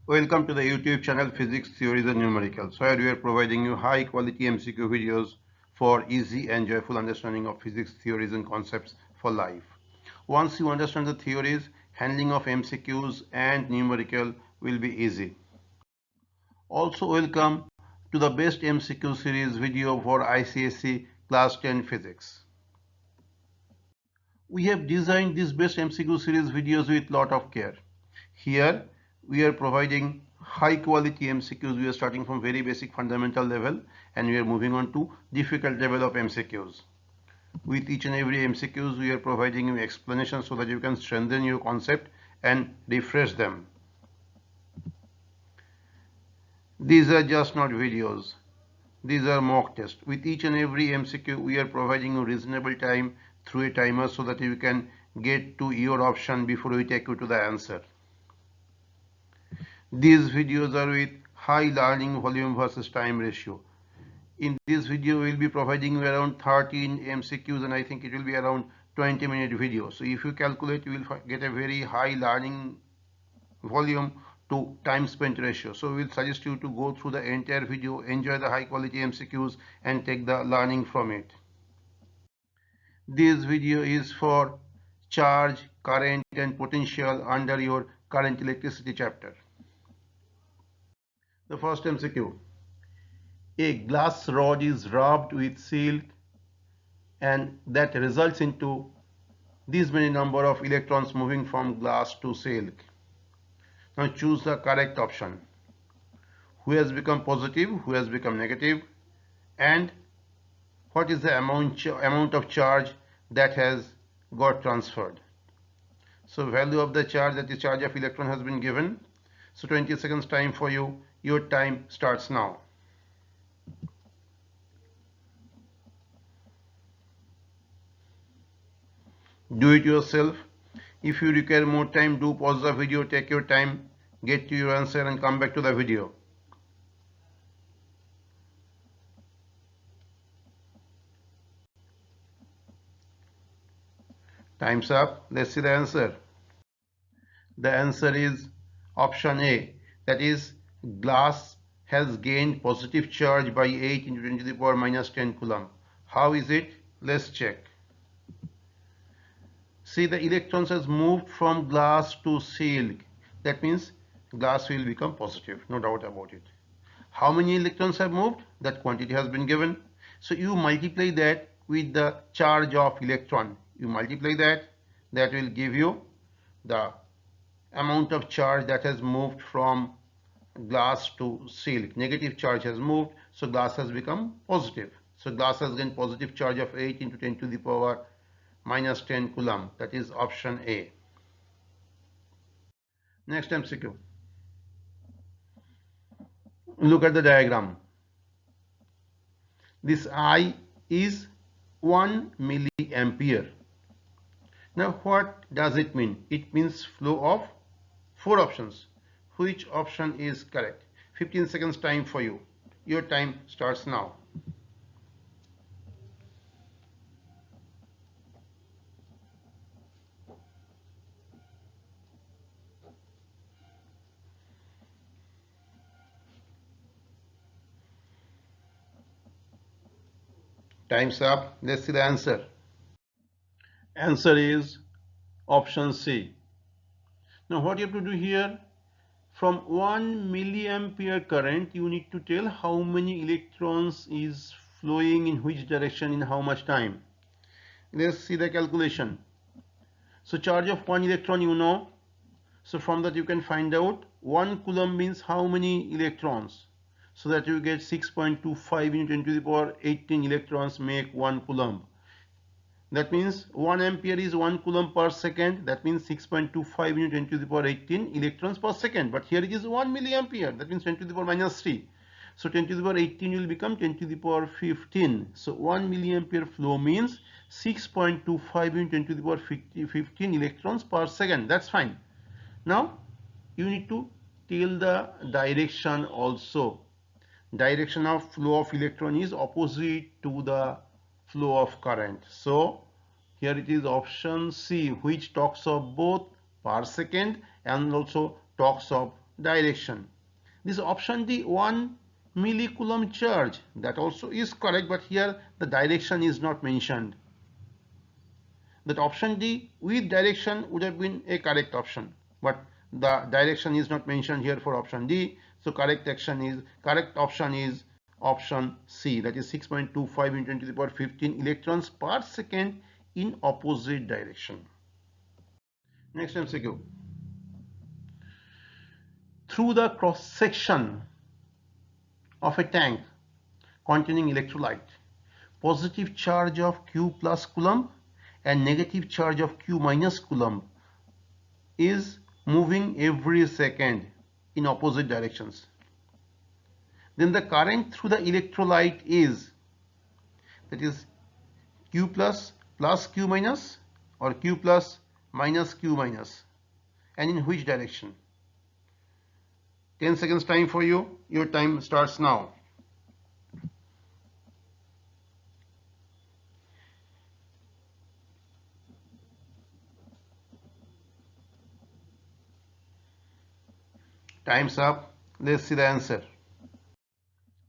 Welcome to the YouTube channel Physics Theories and Numericals, where we are providing you high quality MCQ videos for easy and joyful understanding of physics theories and concepts for life. Once you understand the theories, handling of MCQs and numerical will be easy. Also welcome to the best MCQ series video for ICSE Class 10 Physics. We have designed this best MCQ series videos with lot of care. Here we are providing high quality MCQs. We are starting from very basic fundamental level and we are moving on to difficult level of MCQs. With each and every MCQs we are providing you explanations so that you can strengthen your concept and refresh them. These are just not videos. These are mock tests. With each and every MCQ we are providing you reasonable time through a timer so that you can get to your option before we take you to the answer. These videos are with high learning volume versus time ratio. In this video, we will be providing you around 13 MCQs and I think it will be around 20-minute video. So if you calculate, you will get a very high learning volume to time spent ratio. So we will suggest you to go through the entire video, enjoy the high quality MCQs and take the learning from it. This video is for charge, current and potential under your current electricity chapter. The first MCQ. A glass rod is rubbed with silk and that results into this many number of electrons moving from glass to silk. Now choose the correct option. Who has become positive, who has become negative, and what is the amount of charge that has got transferred. So value of the charge, that is charge of electron, has been given. So 20 seconds time for you. Your time starts now. Do it yourself. If you require more time, do pause the video, take your time, get to your answer and come back to the video. Time's up. Let's see the answer. The answer is option A. That is, glass has gained positive charge by 8 into 10 to the power minus 10 coulomb. How is it? Let's check. See, the electrons has moved from glass to silk. That means glass will become positive, no doubt about it. How many electrons have moved? That quantity has been given. So you multiply that with the charge of electron. You multiply that will give you the amount of charge that has moved from glass to silk. Negative charge has moved, so glass has become positive. So glass has gained positive charge of 8 into 10 to the power minus 10 coulomb. That is option A. Next MCQ. Look at the diagram. This I is 1 milliampere. Now what does it mean? It means flow of 4 options. Which option is correct? 15 seconds time for you. Your time starts now. Time's up. Let's see the answer. Answer is option C. Now what you have to do here, from 1 milliampere current you need to tell how many electrons is flowing in which direction in how much time. Let's see the calculation. So charge of 1 electron you know. So from that you can find out 1 coulomb means how many electrons. So that you get 6.25 into 10 to the power 18 electrons make 1 coulomb. That means 1 ampere is 1 coulomb per second. That means 6.25 into 10 to the power 18 electrons per second. But here it is 1 milliampere. That means 10 to the power minus 3. So 10 to the power 18 will become 10 to the power 15. So 1 milliampere flow means 6.25 into 10 to the power 15 electrons per second. That's fine. Now you need to tell the direction also. Direction of flow of electron is opposite to the flow of current. So here it is option C, which talks of both per second and also talks of direction. This option D, 1 millicoulomb charge, that also is correct, but here the direction is not mentioned. That option D with direction would have been a correct option, but the direction is not mentioned here for option D. So correct option is option C, that is 6.25 into 10 to the power 15 electrons per second in opposite direction. Next MCQ. Through the cross section of a tank containing electrolyte, positive charge of Q plus coulomb and negative charge of Q minus coulomb is moving every second in opposite directions. Then the current through the electrolyte is, that is Q plus plus Q minus or Q plus minus Q minus, and in which direction? 10 seconds time for you. Your time starts now. Time's up. Let's see the answer.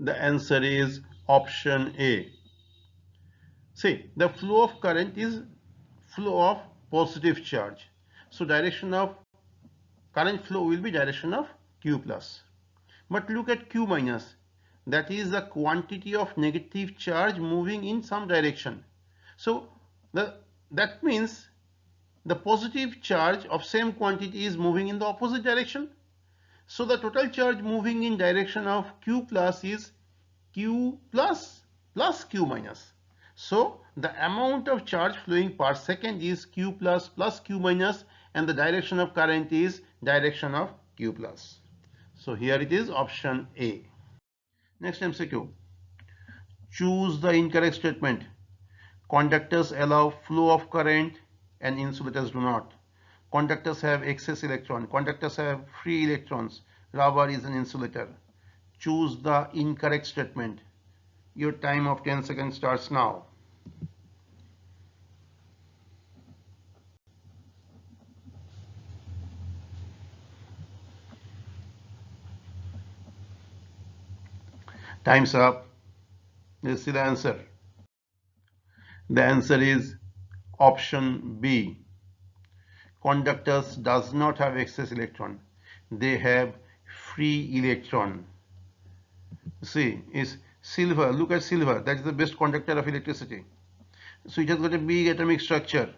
The answer is option A. See, the flow of current is flow of positive charge. So direction of current flow will be direction of Q plus. But look at Q minus. That is the quantity of negative charge moving in some direction. So that means the positive charge of same quantity is moving in the opposite direction. So the total charge moving in direction of Q plus is Q plus plus Q minus. So the amount of charge flowing per second is Q plus plus Q minus, and the direction of current is direction of Q plus. So here it is option A. Next MCQ. Choose the incorrect statement. Conductors allow flow of current and insulators do not. Conductors have excess electron. Conductors have free electrons. Rubber is an insulator. Choose the incorrect statement. Your time of 10 seconds starts now. Time's up. Let's see the answer. The answer is option B. Conductors does not have excess electron. They have free electron. See, is silver. Look at silver. That is the best conductor of electricity. So it has got a big atomic structure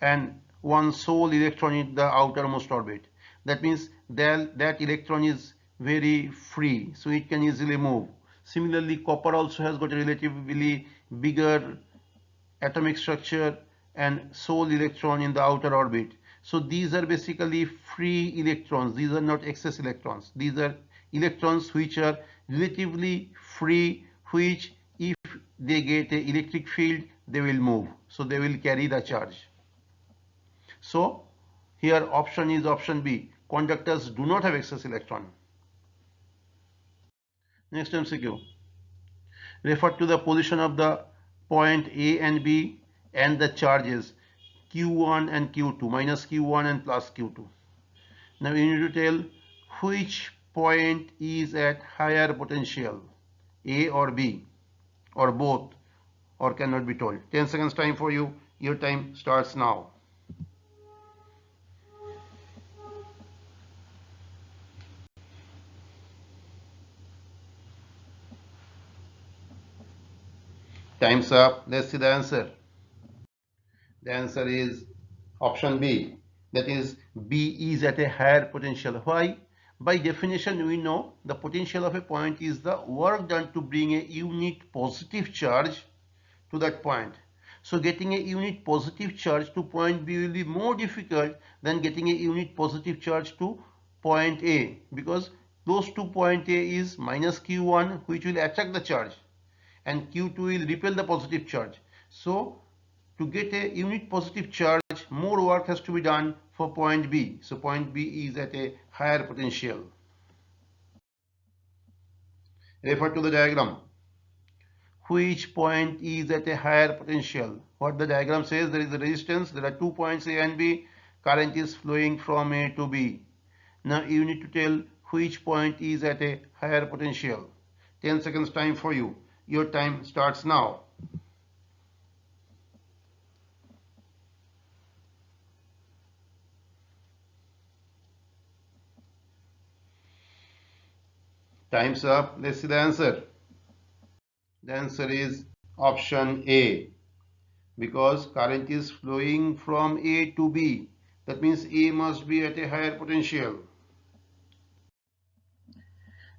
and one sole electron in the outermost orbit. That means that electron is very free, so it can easily move. Similarly, copper also has got a relatively bigger atomic structure and sole electron in the outer orbit. So these are basically free electrons. These are not excess electrons. These are electrons which are relatively free, which if they get an electric field, they will move. So they will carry the charge. So here option is option B. Conductors do not have excess electron. Next MCQ. Refer to the position of the point A and B and the charges Q1 and Q2, minus Q1 and plus Q2. Now you need to tell which point is at higher potential, A or B, or both, or cannot be told. 10 seconds time for you. Your time starts now. Time's up. Let's see the answer. The answer is option B. That is, B is at a higher potential. Why? By definition, we know the potential of a point is the work done to bring a unit positive charge to that point. So getting a unit positive charge to point B will be more difficult than getting a unit positive charge to point A, because close to point A is minus Q1, which will attract the charge, and Q2 will repel the positive charge. So to get a unit positive charge, more work has to be done for point B. So point B is at a higher potential. Refer to the diagram. Which point is at a higher potential? What the diagram says, there is a resistance. There are 2 points A and B. Current is flowing from A to B. Now you need to tell which point is at a higher potential. 10 seconds time for you. Your time starts now. Time's up. Let's see the answer. The answer is option A, because current is flowing from A to B. That means A must be at a higher potential.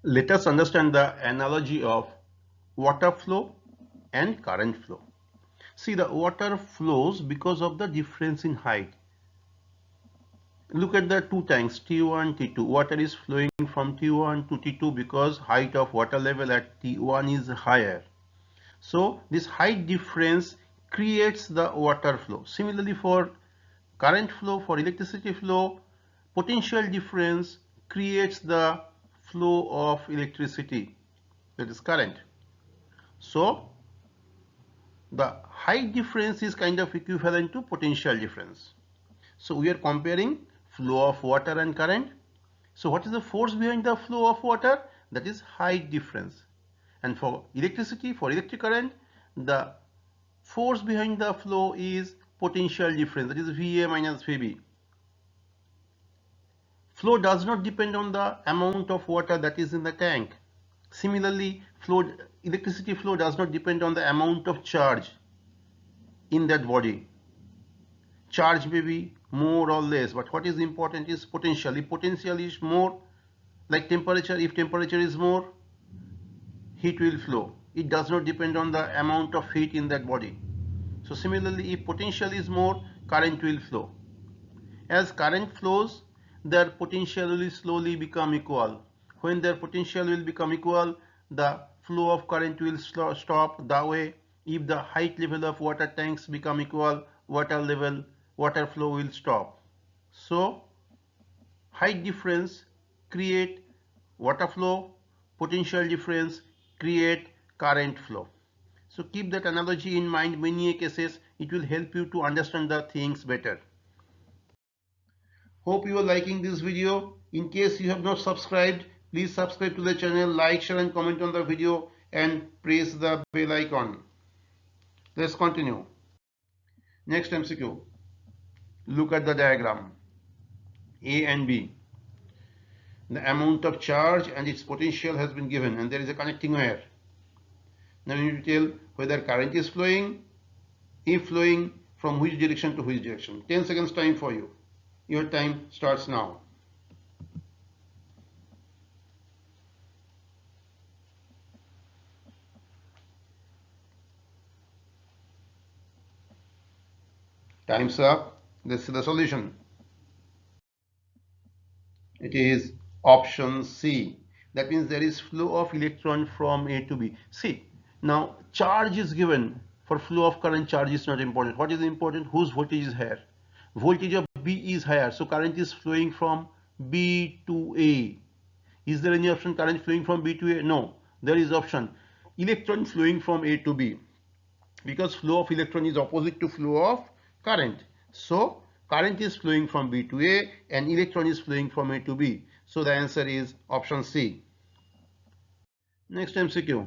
Let us understand the analogy of water flow and current flow. See, the water flows because of the difference in height. Look at the two tanks T1, T2. Water is flowing from T1 to T2 because height of water level at T1 is higher. So this height difference creates the water flow. Similarly, for current flow, for electricity flow, potential difference creates the flow of electricity, that is current. So the height difference is kind of equivalent to potential difference. So we are comparing flow of water and current. So what is the force behind the flow of water? That is height difference. And for electricity, for electric current, the force behind the flow is potential difference, that is VA minus VB. Flow does not depend on the amount of water that is in the tank. Similarly, electricity flow does not depend on the amount of charge in that body. Charge may be more or less, but what is important is potential. If potential is more, like temperature, if temperature is more, heat will flow. It does not depend on the amount of heat in that body. So similarly, if potential is more, current will flow. As current flows, their potential will slowly become equal. When their potential will become equal, the flow of current will stop. That way, if the height level of water tanks become equal, water flow will stop. So height difference create water flow, potential difference create current flow. So keep that analogy in mind. Many cases it will help you to understand the things better. Hope you are liking this video. In case you have not subscribed, please subscribe to the channel, like, share and comment on the video and press the bell icon. Let's continue. Next MCQ. Look at the diagram. A and B. The amount of charge and its potential has been given and there is a connecting wire. Now you need to tell whether current is flowing, if flowing, from which direction to which direction. 10 seconds time for you. Your time starts now. Time's up. Let's see the solution. It is option C. That means there is flow of electron from A to B. See, now charge is given. For flow of current, charge is not important. What is important? Whose voltage is higher? Voltage of B is higher. So current is flowing from B to A. Is there any option current flowing from B to A? No. There is option electron flowing from A to B. Because flow of electron is opposite to flow of current. So current is flowing from B to A and electron is flowing from A to B. So the answer is option C. Next MCQ.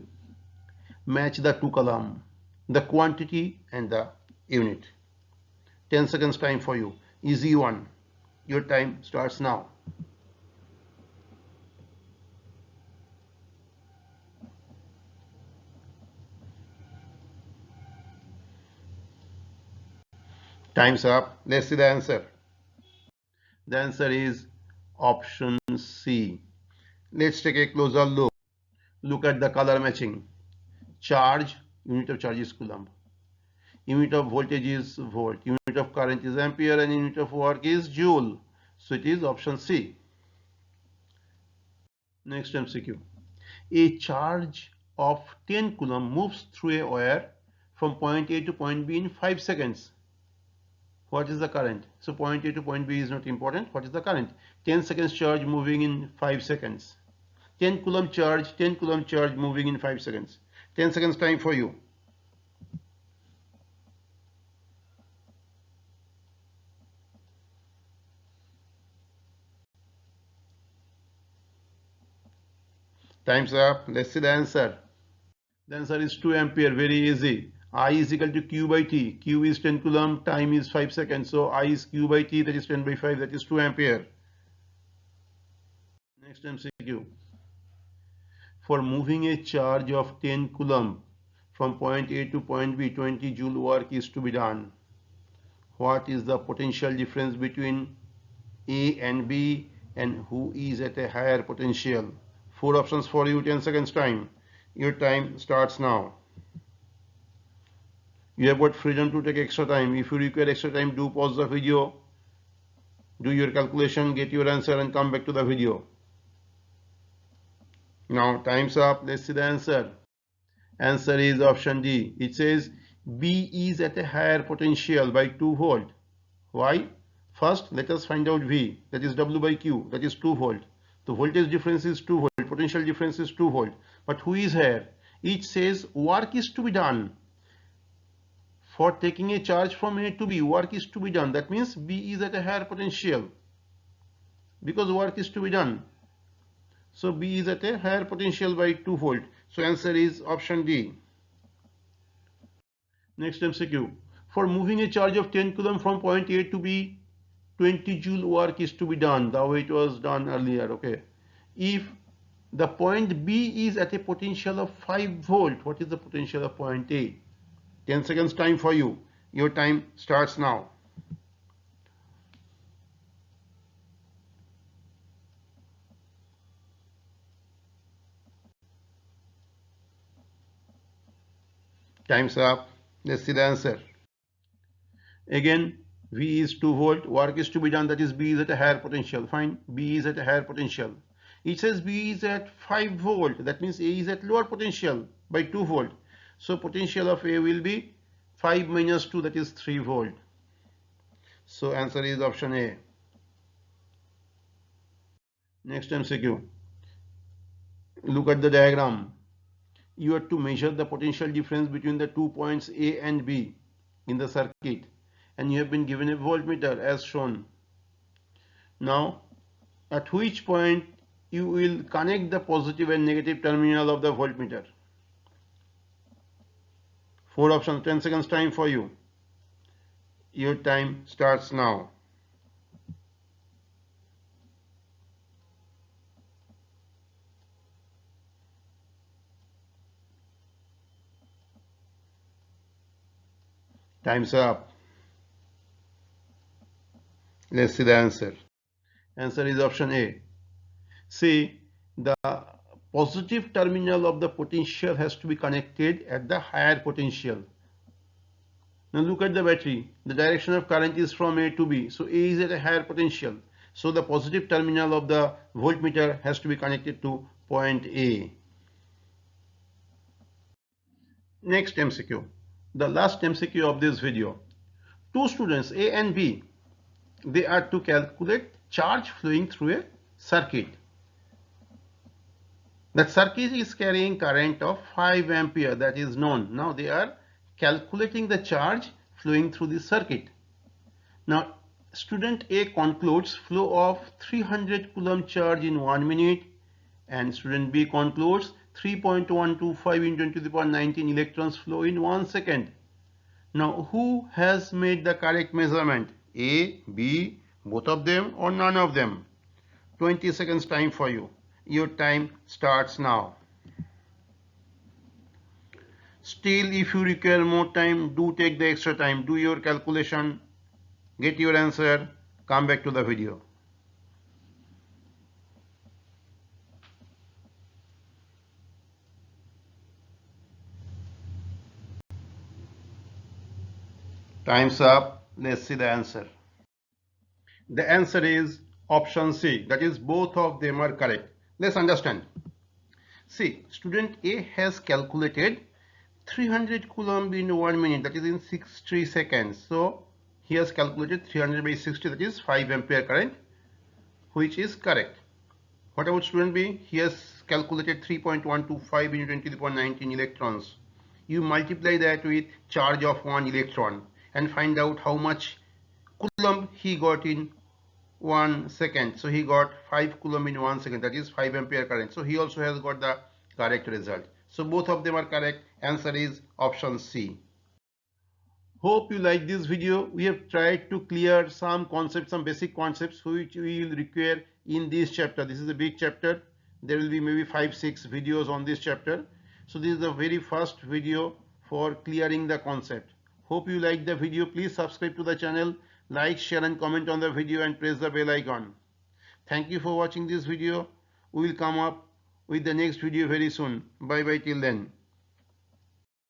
Match the two column, the quantity and the unit. 10 seconds time for you. Easy one. Your time starts now. Time's up. Let's see the answer. The answer is option C. Let's take a closer look. Look at the color matching. Charge, unit of charge is coulomb. Unit of voltage is volt. Unit of current is ampere and unit of work is joule. So it is option C. Next MCQ. A charge of 10 coulomb moves through a wire from point A to point B in 5 seconds. What is the current? So point A to point B is not important. What is the current? 10 seconds charge moving in 5 seconds. 10 coulomb charge moving in 5 seconds. 10 seconds time for you. Time's up. Let's see the answer. The answer is 2 ampere. Very easy. I is equal to Q by T. Q is 10 coulomb. Time is 5 seconds. So I is Q by T. That is 10 by 5. That is 2 ampere. Next MCQ. For moving a charge of 10 coulomb from point A to point B, 20 joule work is to be done. What is the potential difference between A and B, and who is at a higher potential? 4 options for you, 10 seconds time. Your time starts now. You have got freedom to take extra time. If you require extra time, do pause the video, do your calculation, get your answer and come back to the video. Now time's up. Let's see the answer. Answer is option D. It says B is at a higher potential by 2 volt. Why? First, let us find out V, that is W by Q, that is 2 volt. The voltage difference is 2 volt, potential difference is 2 volt. But who is here? It says work is to be done. For taking a charge from A to B, work is to be done. That means B is at a higher potential because work is to be done. So B is at a higher potential by 2 volt. So answer is option D. Next MCQ. For moving a charge of 10 coulomb from point A to B, 20 joule work is to be done, the way it was done earlier. Okay. If the point B is at a potential of 5 volt, what is the potential of point A? 10 seconds time for you. Your time starts now. Time's up. Let's see the answer. Again, V is 2 volt. Work is to be done. That is B is at a higher potential. Fine. B is at a higher potential. It says B is at 5 volt. That means A is at lower potential by 2 volt. So potential of A will be 5 minus 2, that is 3 volt. So answer is option A. Next MCQ. Look at the diagram. You have to measure the potential difference between the 2 points A and B in the circuit, and you have been given a voltmeter as shown. Now, at which point you will connect the positive and negative terminal of the voltmeter? 4 options, 10 seconds time for you. Your time starts now. Time's up. Let's see the answer. Answer is option A. See, the positive terminal of the potential has to be connected at the higher potential. Now look at the battery. The direction of current is from A to B. So A is at a higher potential. So the positive terminal of the voltmeter has to be connected to point A. Next MCQ. The last MCQ of this video. Two students A and B, they are to calculate charge flowing through a circuit. That circuit is carrying current of 5 ampere, that is known. Now they are calculating the charge flowing through the circuit. Now student A concludes flow of 300 coulomb charge in 1 minute, and student B concludes 3.125 into 10 to the power 19 electrons flow in 1 second. Now who has made the correct measurement? A, B, both of them, or none of them? 20 seconds time for you. Your time starts now. Still, if you require more time, do take the extra time, do your calculation, get your answer, come back to the video. Time's up. Let's see the answer. The answer is option C. That is, both of them are correct. Let's understand. See, student A has calculated 300 coulomb in 1 minute, that is in 60 seconds. So he has calculated 300 by 60, that is 5 ampere current, which is correct. What about student B? He has calculated 3.125 into 10 to the power 19 electrons. You multiply that with charge of 1 electron and find out how much coulomb he got in 1 second. So he got 5 coulomb in 1 second, that is 5 ampere current. So he also has got the correct result. So both of them are correct. Answer is option C. Hope you like this video. We have tried to clear some concepts, some basic concepts which we will require in this chapter. This is a big chapter. There will be maybe 5-6 videos on this chapter. So this is the very first video for clearing the concept. Hope you like the video. Please subscribe to the channel, like, share and comment on the video and press the bell icon. Thank you for watching this video. We will come up with the next video very soon. Bye bye till then.